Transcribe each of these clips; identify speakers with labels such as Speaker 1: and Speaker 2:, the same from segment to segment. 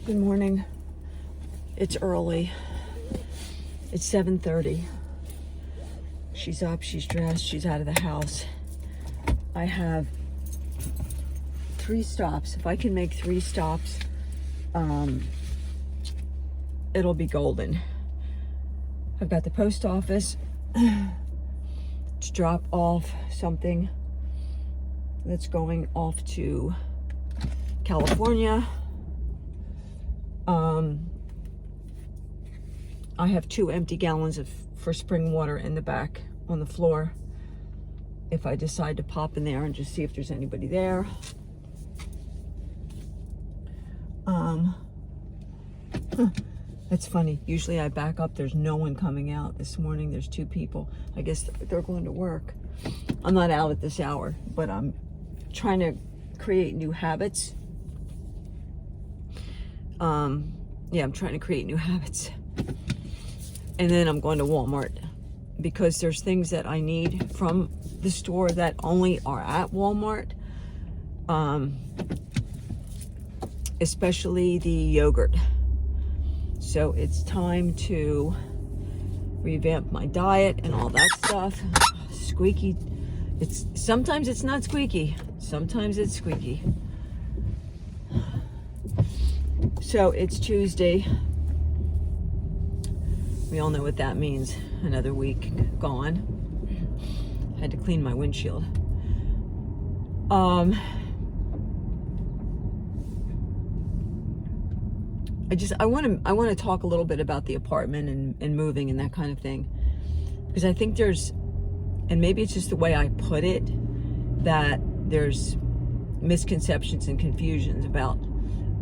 Speaker 1: Good morning. It's early. It's 7:30. She's up, she's dressed, she's out of the house. I have 3 stops. If I can make 3 stops, it'll be golden. I've got the post office to drop off something that's going off to California. I have 2 empty gallons for spring water in the back on the floor. If I decide to pop in there and just see if there's anybody there. That's funny. Usually I back up. There's no one coming out. This morning there's 2 people. I guess they're going to work. I'm not out at this hour, but I'm trying to create new habits. I'm trying to create new habits. And then I'm going to Walmart because there's things that I need from the store that only are at Walmart. Especially the yogurt. So it's time to revamp my diet and all that stuff. Squeaky. Sometimes it's not squeaky. Sometimes it's squeaky. So it's Tuesday. We all know what that means. Another week gone. Had to clean my windshield. I want to talk a little bit about the apartment and moving and that kind of thing, because I think there's, and maybe it's just the way I put it, that there's misconceptions and confusions about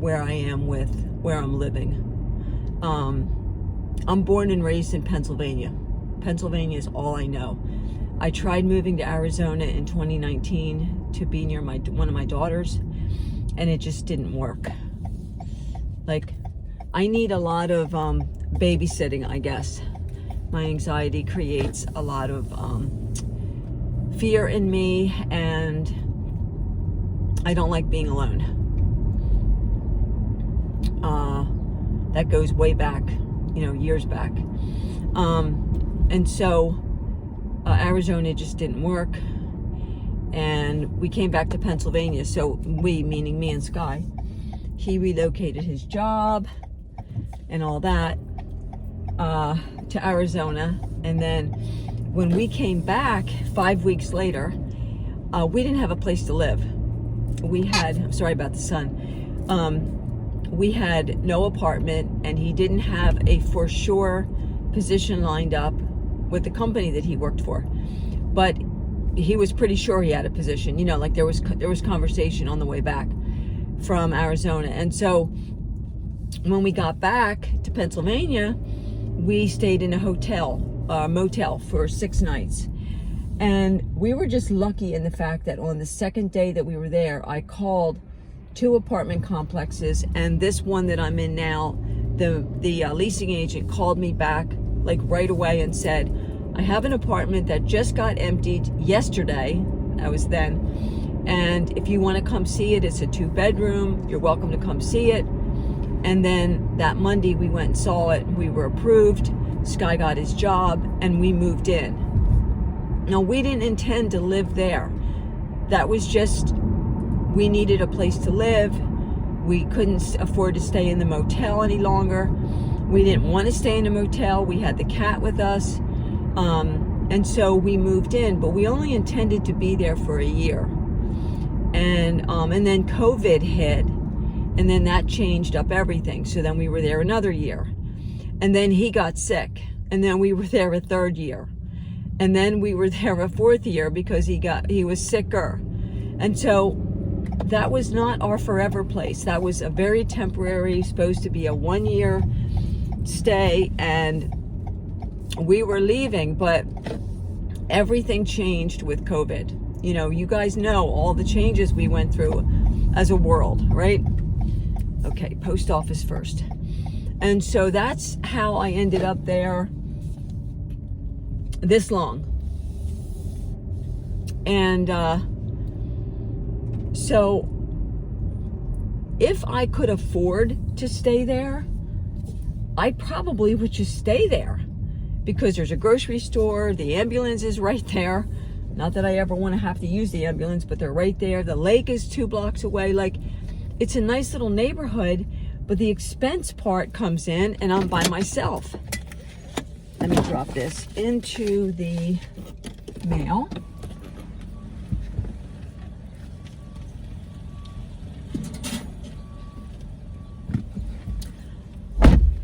Speaker 1: where I am with where I'm living. I'm born and raised in Pennsylvania. Pennsylvania is all I know. I tried moving to Arizona in 2019 to be near one of my daughters, and it just didn't work. Like, I need a lot of babysitting, I guess. My anxiety creates a lot of fear in me, and I don't like being alone. That goes way back, years back. And so Arizona just didn't work, and we came back to Pennsylvania. So we, meaning me and Sky, he relocated his job and all that to Arizona. And then when we came back 5 weeks later, we didn't have a place to live. I'm sorry about the sun. We had no apartment, and he didn't have a for sure position lined up with the company that he worked for. But he was pretty sure he had a position, like there was conversation on the way back from Arizona. And so when we got back to Pennsylvania, we stayed in a motel for 6 nights. And we were just lucky in the fact that on the second day that we were there, I called 2 apartment complexes, and this one that I'm in now, the leasing agent called me back like right away and said, I have an apartment that just got emptied yesterday. I was then. And if you want to come see it, it's a 2-bedroom. You're welcome to come see it. And then that Monday we went and saw it. We were approved. Sky got his job, and we moved in. Now, we didn't intend to live there. That was just, we needed a place to live. We couldn't afford to stay in the motel any longer. We didn't want to stay in a motel. We had the cat with us. And so we moved in, but we only intended to be there for a year. And then COVID hit, and then that changed up everything. So then we were there another year, and then he got sick, and then we were there a 3rd year, and then we were there a 4th year because he was sicker. And so that was not our forever place. That was a very temporary, supposed to be a 1-year stay, and we were leaving, but everything changed with COVID. You guys know all the changes we went through as a world, right? Okay, post office first. And so that's how I ended up there this long. And so if I could afford to stay there, I probably would just stay there, because there's a grocery store, the ambulance is right there. Not that I ever want to have to use the ambulance, but they're right there. The lake is 2 blocks away. Like, it's a nice little neighborhood, but the expense part comes in, and I'm by myself. Let me drop this into the mail.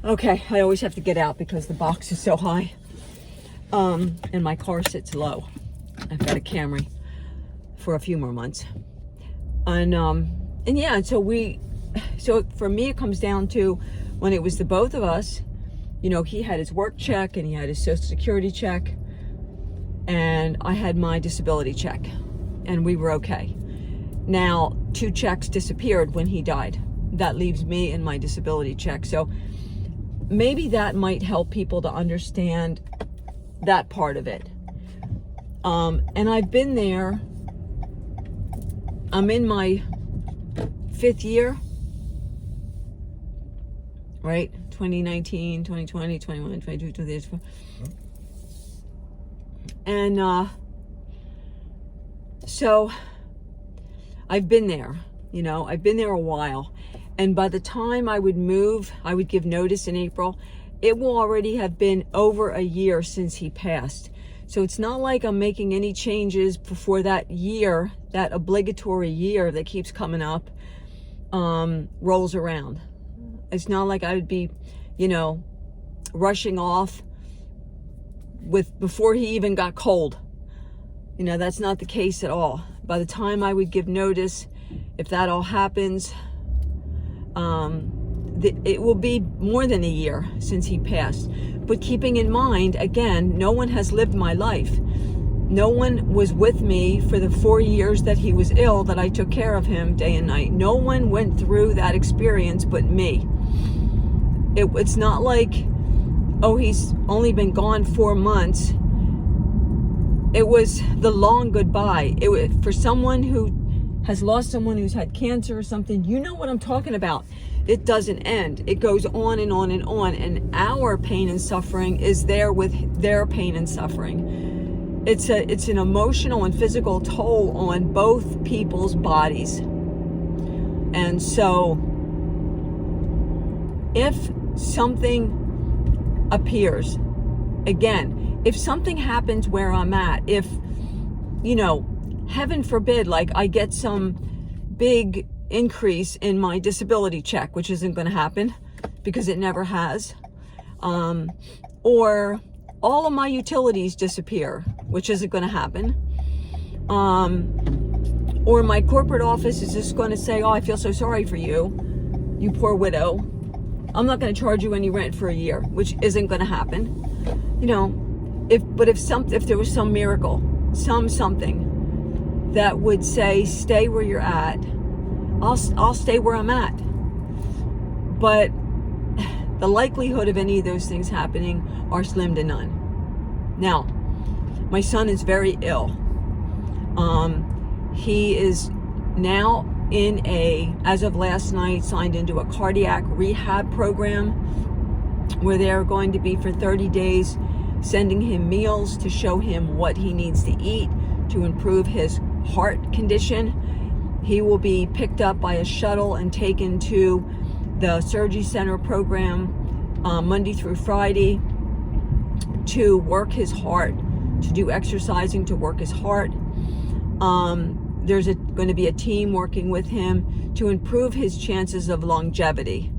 Speaker 1: Okay, I always have to get out because the box is so high, and my car sits low. I've got a Camry for a few more months, and yeah. So for me, it comes down to, when it was the both of us, you know, he had his work check and he had his Social Security check, and I had my disability check, and we were okay. Now, 2 checks disappeared when he died. That leaves me and my disability check. So maybe that might help people to understand that part of it. And I've been there. I'm in my 5th year, right? 2019, 2020, 21, 22, 23. And so I've been there, you know, I've been there a while. And by the time I would move, I would give notice in April, it will already have been over a year since he passed. So it's not like I'm making any changes before that year, that obligatory year that keeps coming up, rolls around. It's not like I would be, you know, rushing off before he even got cold. You know, that's not the case at all. By the time I would give notice, if that all happens, it will be more than a year since he passed. But keeping in mind, again, no one has lived my life. No one was with me for the 4 years that he was ill, that I took care of him day and night. No one went through that experience but me. It's not like, oh, he's only been gone 4 months. It was the long goodbye. For someone who has lost someone who's had cancer or something, you know what I'm talking about. It doesn't end. It goes on and on and on. And our pain and suffering is there with their pain and suffering. It's an emotional and physical toll on both people's bodies. And so if something appears, again, if something happens where I'm at, if, you know, heaven forbid, like I get some big increase in my disability check, which isn't going to happen because it never has, or all of my utilities disappear, which isn't going to happen, or my corporate office is just going to say, oh, I feel so sorry for you, you poor widow, I'm not going to charge you any rent for a year, which isn't going to happen. You know, if there was some miracle, something that would say, stay where you're at, I'll stay where I'm at. But the likelihood of any of those things happening are slim to none. Now, my son is very ill. He is now as of last night, signed into a cardiac rehab program where they're going to be for 30 days sending him meals to show him what he needs to eat to improve his heart condition. He will be picked up by a shuttle and taken to the surgery center program Monday through Friday to work his heart, to do exercising to work his heart. There's going to be a team working with him to improve his chances of longevity.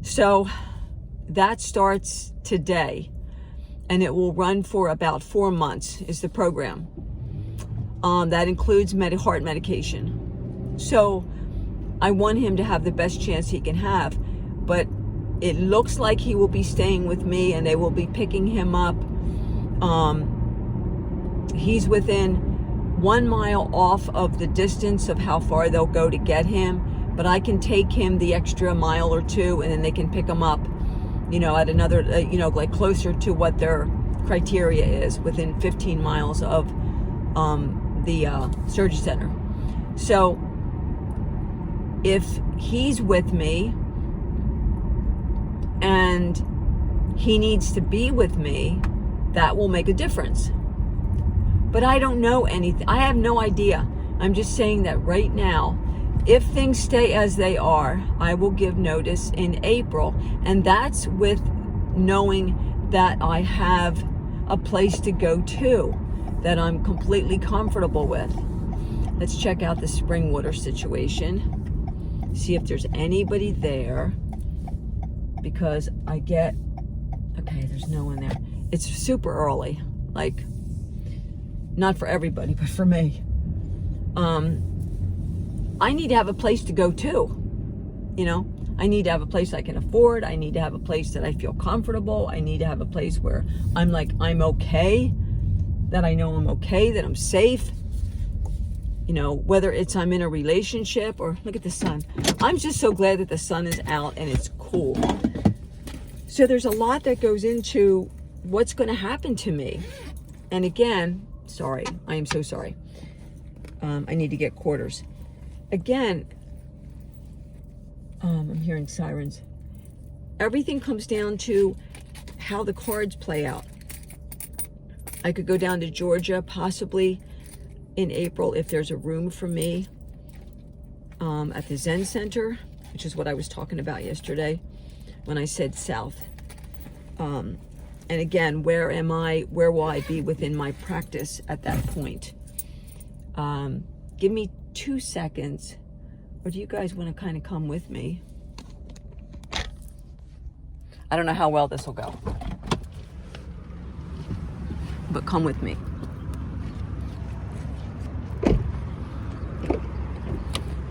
Speaker 1: So that starts today, and it will run for about 4 months is the program. That includes heart medication. So I want him to have the best chance he can have, but it looks like he will be staying with me and they will be picking him up. He's within 1 mile off of the distance of how far they'll go to get him, but I can take him the extra mile or 2 and then they can pick him up, you know, at another, like closer to what their criteria is, within 15 miles of the surgery center. So if he's with me and he needs to be with me, that will make a difference. But I don't know anything. I have no idea. I'm just saying that right now, if things stay as they are, I will give notice in April. And that's with knowing that I have a place to go to that I'm completely comfortable with. Let's check out the springwater situation. See if there's anybody there. Because okay, there's no one there. It's super early. Like, not for everybody, but for me. I need to have a place to go to. You know, I need to have a place I can afford. I need to have a place that I feel comfortable. I need to have a place where I'm okay, that I know I'm okay, that I'm safe. You know, whether it's I'm in a relationship or look at the sun. I'm just so glad that the sun is out and it's cool. So there's a lot that goes into what's going to happen to me. And again, sorry, I am so sorry. I need to get quarters. Again, I'm hearing sirens. Everything comes down to how the cards play out. I could go down to Georgia, possibly in April, if there's a room for me at the Zen Center, which is what I was talking about yesterday when I said south. And again, where am I? Where will I be within my practice at that point? Give me 2 seconds. Or do you guys want to kind of come with me? I don't know how well this will go. But come with me.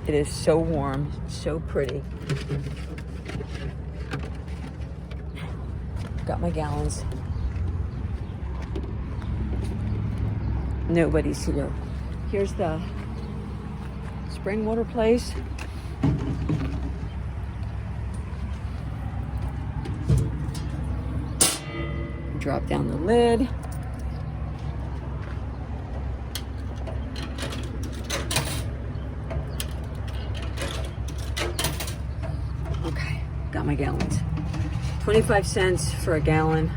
Speaker 1: It is so warm, so pretty. Got my gallons. Nobody's here. Here's the springwater place. Drop down the lid. Okay, got my gallons. 25 cents for a gallon.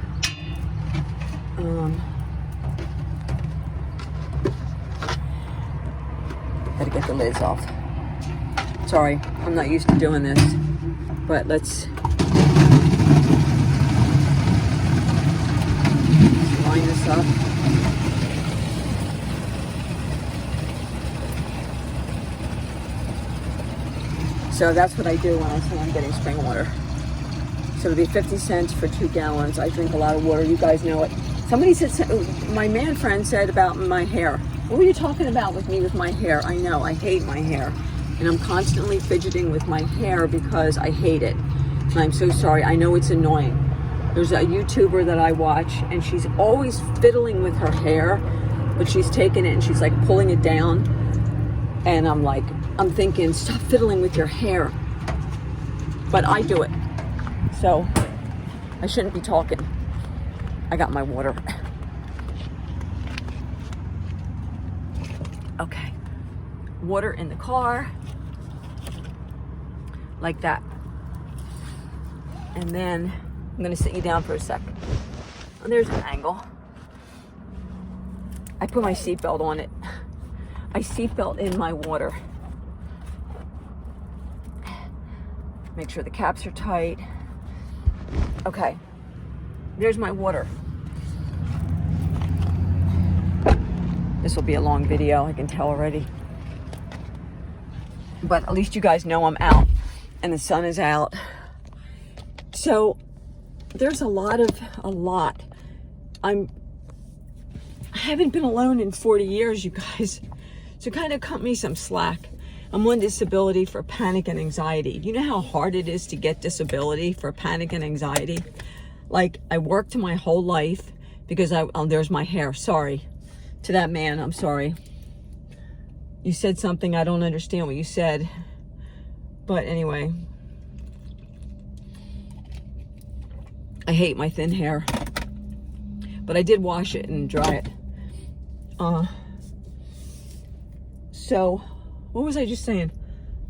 Speaker 1: Gotta get the lids off. Sorry, I'm not used to doing this, but let's line this up. So that's what I do when I say I'm getting spring water. So it'll be 50 cents for 2 gallons. I drink a lot of water. You guys know it. Somebody said, my man friend said about my hair. What were you talking about with me with my hair? I know, I hate my hair. And I'm constantly fidgeting with my hair because I hate it. And I'm so sorry. I know it's annoying. There's a YouTuber that I watch and she's always fiddling with her hair, but she's taking it and she's like pulling it down. And I'm thinking, stop fiddling with your hair. But I do it. So I shouldn't be talking. I got my water. Okay. Water in the car. Like that. And then I'm going to sit you down for a second. And there's an angle. I put my seatbelt on it. I seatbelt in my water. Make sure the caps are tight. Okay. There's my water. This will be a long video, I can tell already. But at least you guys know I'm out and the sun is out. So there's a lot. I haven't been alone in 40 years, you guys. So kind of cut me some slack. I'm on disability for panic and anxiety. You know how hard it is to get disability for panic and anxiety? Like, I worked my whole life because there's my hair. Sorry. To that man, I'm sorry. You said something, I don't understand what you said. But anyway. I hate my thin hair. But I did wash it and dry it. So, what was I just saying?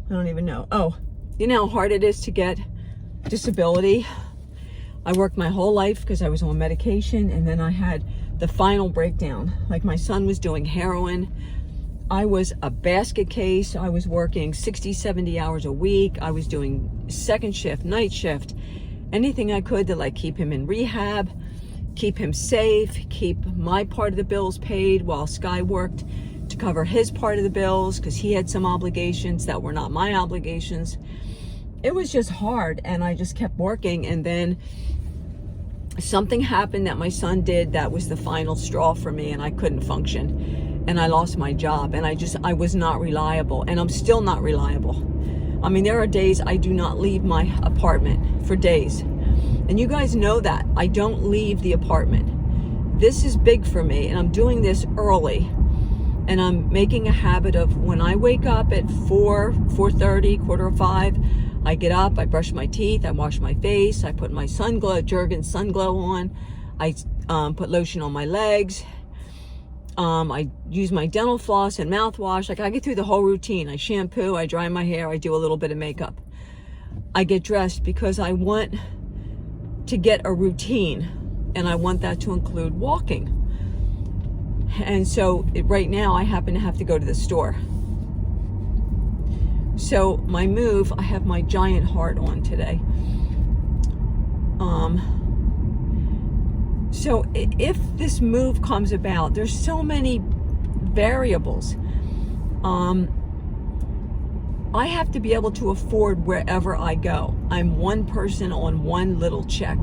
Speaker 1: I don't even know. Oh, you know how hard it is to get disability? I worked my whole life because I was on medication, and then I had the final breakdown. Like, my son was doing heroin. I was a basket case. I was working 60, 70 hours a week. I was doing second shift, night shift, anything I could to like keep him in rehab, keep him safe, keep my part of the bills paid while Sky worked to cover his part of the bills because he had some obligations that were not my obligations. It was just hard, and I just kept working, and then something happened that my son did that was the final straw for me, and I couldn't function, and I lost my job, and I was not reliable, and I'm still not reliable. I mean, there are days I do not leave my apartment for days, and you guys know that. I don't leave the apartment. This is big for me, and I'm doing this early, and I'm making a habit of when I wake up at 4:30, 4:45, I get up, I brush my teeth, I wash my face, I put my Jergens sun glow on, I put lotion on my legs, I use my dental floss and mouthwash. Like, I get through the whole routine. I shampoo, I dry my hair, I do a little bit of makeup. I get dressed because I want to get a routine, and I want that to include walking. And so right now I happen to have to go to the store. So my move, I have my giant heart on today. So if this move comes about, there's so many variables. I have to be able to afford wherever I go. I'm one person on one little check,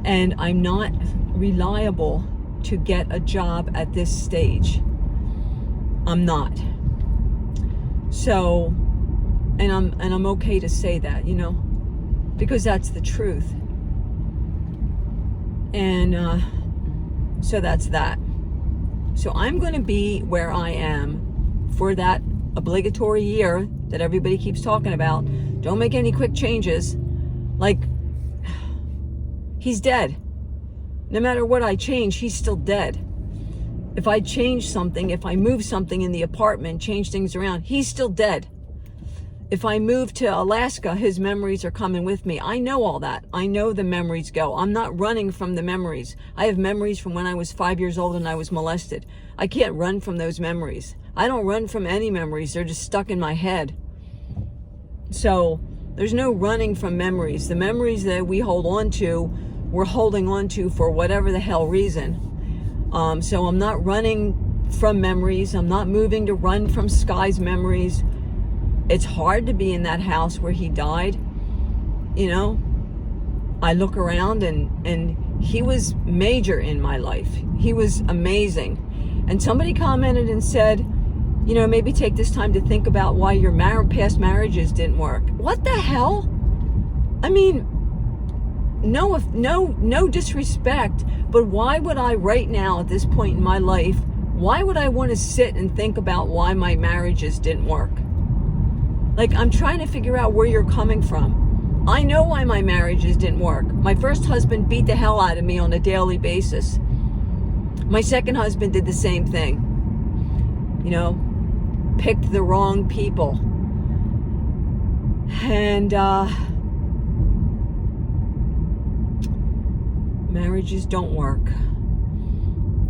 Speaker 1: and I'm not reliable to get a job at this stage. I'm not. So, and I'm okay to say that, you know, because that's the truth. And so that's that. So I'm going to be where I am for that obligatory year that everybody keeps talking about. Don't make any quick changes. Like, he's dead. No matter what I change, he's still dead. If I change something, if I move something in the apartment, change things around, he's still dead. If I move to Alaska, his memories are coming with me. I know all that. I know the memories go. I'm not running from the memories. I have memories from when I was 5 years old and I was molested. I can't run from those memories. I don't run from any memories. They're just stuck in my head. So there's no running from memories. The memories that we hold on to, we're holding on to for whatever the hell reason. So I'm not running from memories. I'm not moving to run from Sky's memories. It's hard to be in that house where he died. You know, I look around and he was major in my life. He was amazing. And somebody commented and said, you know, maybe take this time to think about why your past marriages didn't work. What the hell? I mean, no disrespect, but why would I right now at this point in my life, why would I want to sit and think about why my marriages didn't work? Like, I'm trying to figure out where you're coming from. I know why my marriages didn't work. My first husband beat the hell out of me on a daily basis. My second husband did the same thing. You know, picked the wrong people. And marriages don't work.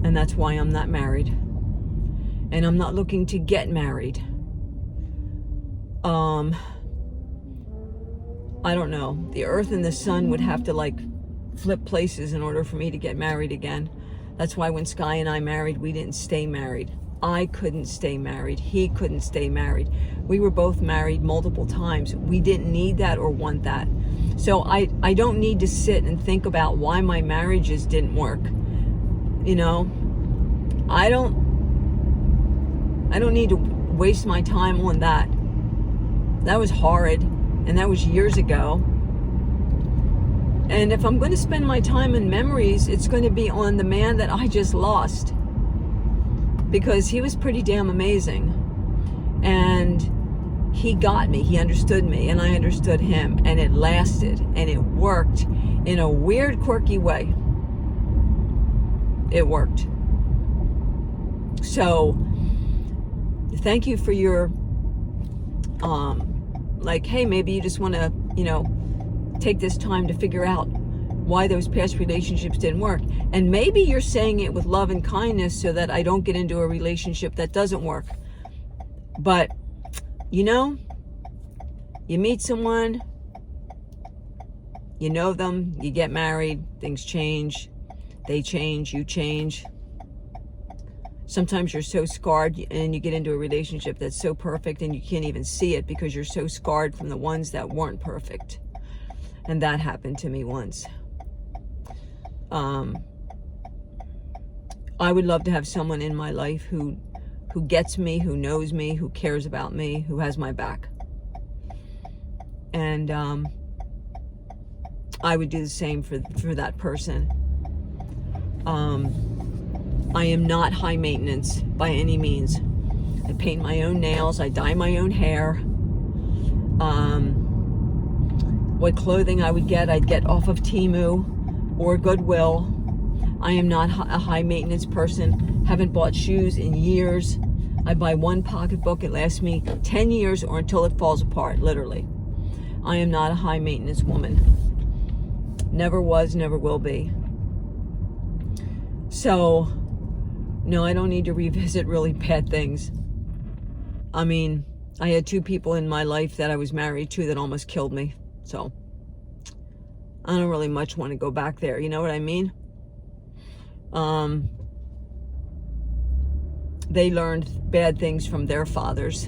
Speaker 1: And that's why I'm not married. And I'm not looking to get married. I don't know. The earth and the sun would have to like flip places in order for me to get married again. That's why when Sky and I married, we didn't stay married. I couldn't stay married. He couldn't stay married. We were both married multiple times. We didn't need that or want that. So I don't need to sit and think about why my marriages didn't work. You know, I don't need to waste my time on that. That was horrid, and that was years ago. And if I'm going to spend my time in memories, it's going to be on the man that I just lost, because he was pretty damn amazing. And he got me, he understood me, and I understood him, and it lasted, and it worked in a weird, quirky way. It worked. So, thank you for your Like, hey, maybe you just want to, take this time to figure out why those past relationships didn't work. And maybe you're saying it with love and kindness so that I don't get into a relationship that doesn't work. But, you meet someone, you know them, you get married, things change, they change, you change. Sometimes you're so scarred and you get into a relationship that's so perfect and you can't even see it because you're so scarred from the ones that weren't perfect. And that happened to me once. I would love to have someone in my life who gets me, who knows me, who cares about me, who has my back. And I would do the same for that person. I am not high maintenance by any means. I paint my own nails, I dye my own hair. What clothing I would get, I'd get off of Temu or Goodwill. I am not a high maintenance person. Haven't bought shoes in years. I buy one pocketbook, it lasts me 10 years or until it falls apart, literally. I am not a high maintenance woman. Never was, never will be. So, no, I don't need to revisit really bad things. I mean, I had 2 people in my life that I was married to that almost killed me. So, I don't really much want to go back there. You know what I mean? They learned bad things from their fathers.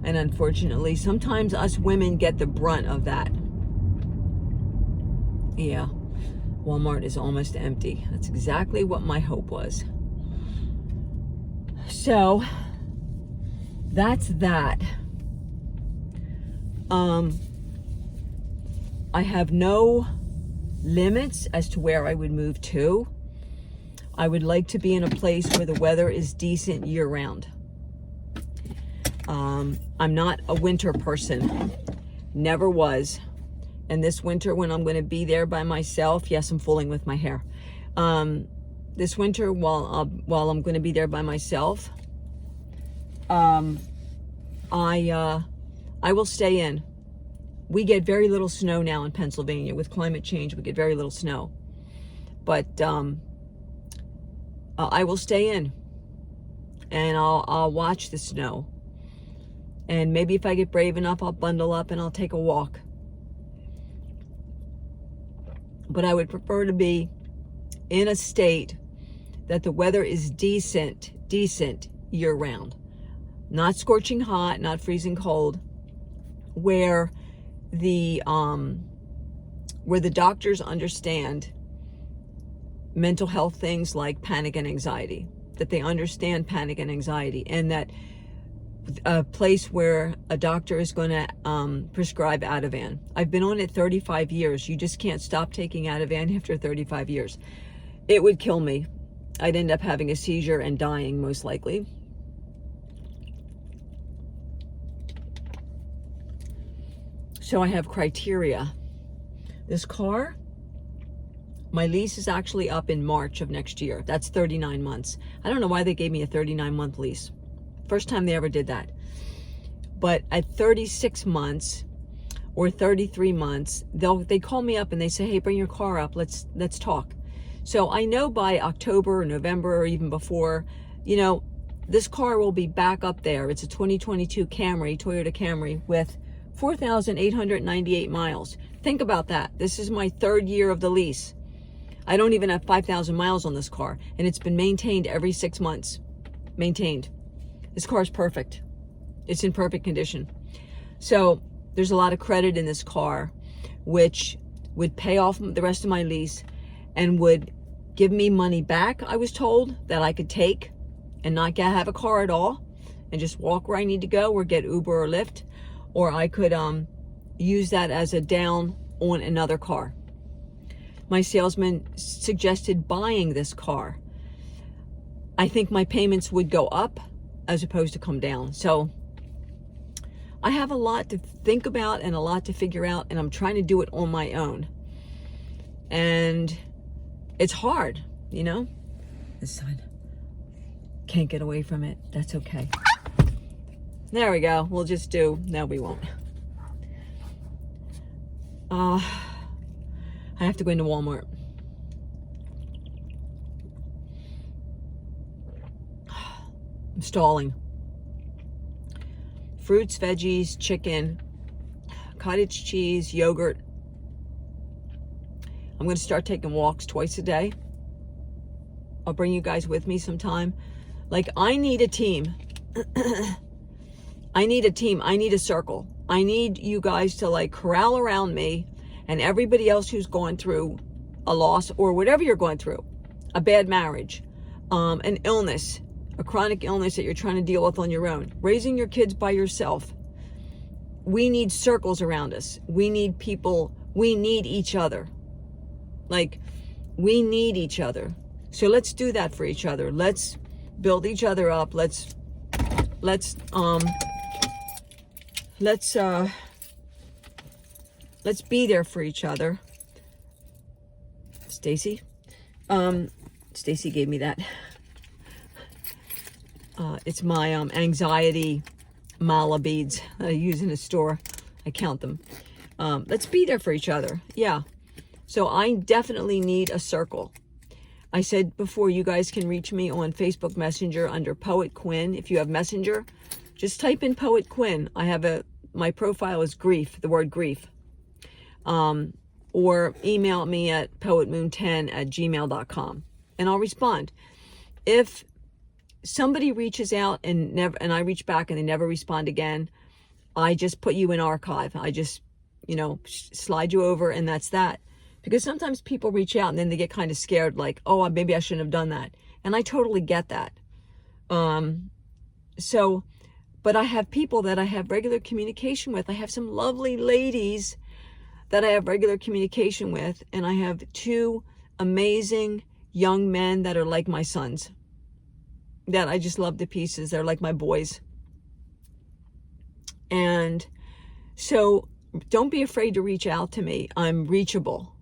Speaker 1: And unfortunately, sometimes us women get the brunt of that. Yeah, Walmart is almost empty. That's exactly what my hope was. So, that's that. I have no limits as to where I would move to. I would like to be in a place where the weather is decent year-round. I'm not a winter person. Never was. And this winter, when I'm going to be there by myself, yes, I'm fooling with my hair. This winter, while I'm going to be there by myself, I will stay in. We get very little snow now in Pennsylvania. With climate change, we get very little snow. But I will stay in, and I'll watch the snow. And maybe if I get brave enough, I'll bundle up and I'll take a walk. But I would prefer to be in a state that the weather is decent year-round. Not scorching hot, not freezing cold, where the doctors understand mental health things like panic and anxiety, that they understand panic and anxiety, and that a place where a doctor is going to prescribe Ativan. I've been on it 35 years. You just can't stop taking Ativan after 35 years. It would kill me. I'd end up having a seizure and dying, most likely. So I have criteria. This car, my lease is actually up in March of next year. That's 39 months. I don't know why they gave me a 39-month lease. First time they ever did that. But at 36 months or 33 months, they call me up and they say, hey, bring your car up. Let's talk. So I know by October or November or even before, this car will be back up there. It's a 2022 Camry, Toyota Camry, with 4,898 miles. Think about that. This is my 3rd year of the lease. I don't even have 5,000 miles on this car, and it's been maintained every 6 months. Maintained. This car is perfect. It's in perfect condition. So there's a lot of credit in this car, which would pay off the rest of my lease and would give me money back, I was told, that I could take and not have a car at all and just walk where I need to go or get Uber or Lyft. Or I could use that as a down on another car. My salesman suggested buying this car. I think my payments would go up as opposed to come down. So I have a lot to think about and a lot to figure out, and I'm trying to do it on my own. And it's hard, This side. Can't get away from it. That's okay. There we go. We'll just do, no, we won't. I have to go into Walmart. I'm stalling. Fruits, veggies, chicken, cottage cheese, yogurt. I'm going to start taking walks twice a day. I'll bring you guys with me sometime. Like, I need a team. I need a team. I need a circle. I need you guys to like corral around me and everybody else who's going through a loss or whatever you're going through, a bad marriage, an illness, a chronic illness that you're trying to deal with on your own, raising your kids by yourself. We need circles around us. We need people. We need each other. Like, we need each other. So let's do that for each other. Let's build each other up. Let's be there for each other. Stacy gave me that. It's my anxiety mala beads that I use in a store. I count them. Let's be there for each other. Yeah. So I definitely need a circle. I said before, you guys can reach me on Facebook Messenger under Poet Quinn. If you have Messenger, just type in Poet Quinn. I have my profile is grief, the word grief. Or email me at poetmoon10@gmail.com and I'll respond. If somebody reaches out and I reach back and they never respond again, I just put you in archive. I just, slide you over, and that's that. Because sometimes people reach out and then they get kind of scared, like, oh, maybe I shouldn't have done that. And I totally get that. But I have people that I have regular communication with. I have some lovely ladies that I have regular communication with. And I have 2 amazing young men that are like my sons, that I just love to pieces. They're like my boys. And so don't be afraid to reach out to me. I'm reachable.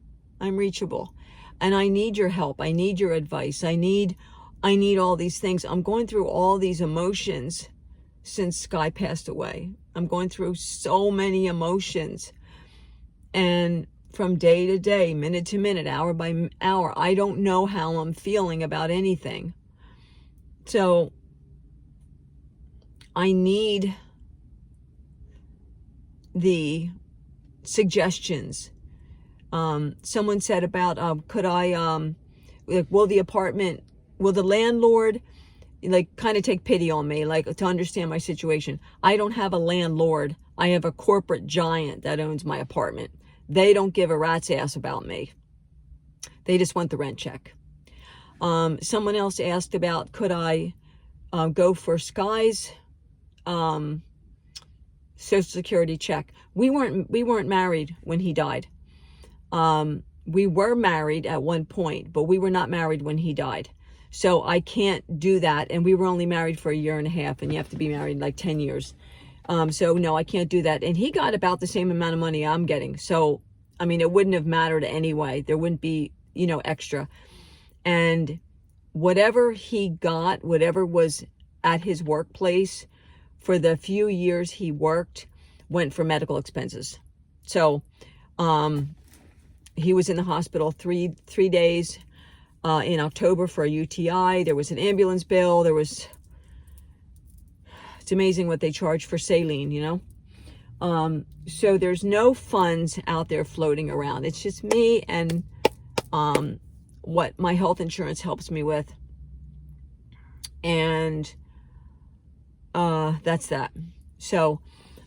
Speaker 1: And I need your help. I need your advice. I need all these things. I'm going through all these emotions since Sky passed away. I'm going through so many emotions. And from day to day, minute to minute, hour by hour, I don't know how I'm feeling about anything. So I need the suggestions. Someone said about, could I, will the landlord kind of take pity on me, to understand my situation? I don't have a landlord. I have a corporate giant that owns my apartment. They don't give a rat's ass about me. They just want the rent check. Someone else asked about, could I go for Sky's Social Security check? We weren't married when he died. We were married at one point, but we were not married when he died. So I can't do that. And we were only married for 1.5 years, and you have to be married like 10 years. So no, I can't do that. And he got about the same amount of money I'm getting. So, I mean, it wouldn't have mattered anyway. There wouldn't be, extra. And whatever he got, whatever was at his workplace for the few years he worked, went for medical expenses. So, he was in the hospital three days in October for a UTI. There was an ambulance bill. It's amazing what they charge for saline, So there's no funds out there floating around. It's just me and what my health insurance helps me with. And that's that. So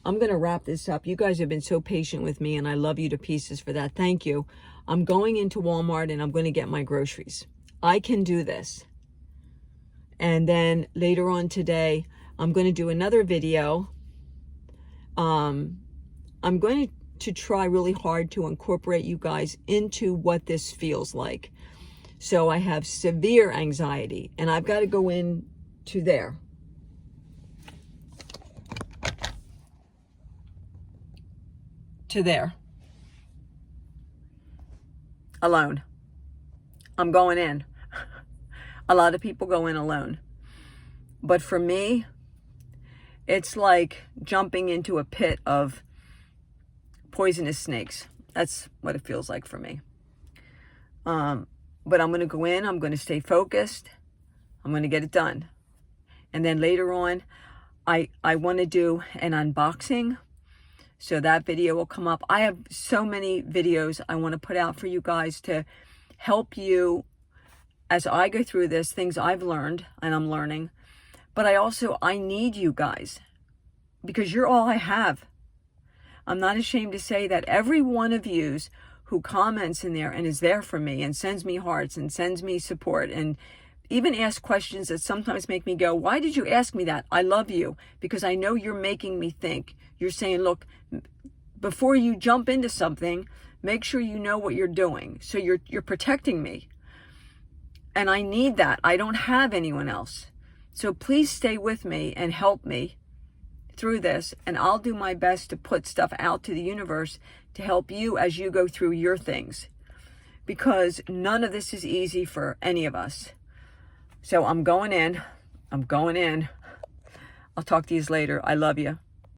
Speaker 1: I'm going to wrap this up. You guys have been so patient with me, and I love you to pieces for that. Thank you. I'm going into Walmart and I'm going to get my groceries. I can do this. And then later on today, I'm going to do another video. I'm going to try really hard to incorporate you guys into what this feels like. So I have severe anxiety, and I've got to go into there. To there. Alone. I'm going in. A lot of people go in alone. But for me, It's like jumping into a pit of poisonous snakes. That's what it feels like for me. But I'm going to go in. I'm going to stay focused. I'm going to get it done. And then later on, I want to do an unboxing. So that video will come up. I have so many videos I want to put out for you guys to help you as I go through this, things I've learned and I'm learning. But I need you guys because you're all I have. I'm not ashamed to say that every one of yous who comments in there and is there for me and sends me hearts and sends me support and even ask questions that sometimes make me go, why did you ask me that? I love you because I know you're making me think. You're saying, look, before you jump into something, make sure you know what you're doing. So you're protecting me. And I need that. I don't have anyone else. So please stay with me and help me through this. And I'll do my best to put stuff out to the universe to help you as you go through your things. Because none of this is easy for any of us. So I'm going in. I'll talk to you later. I love you.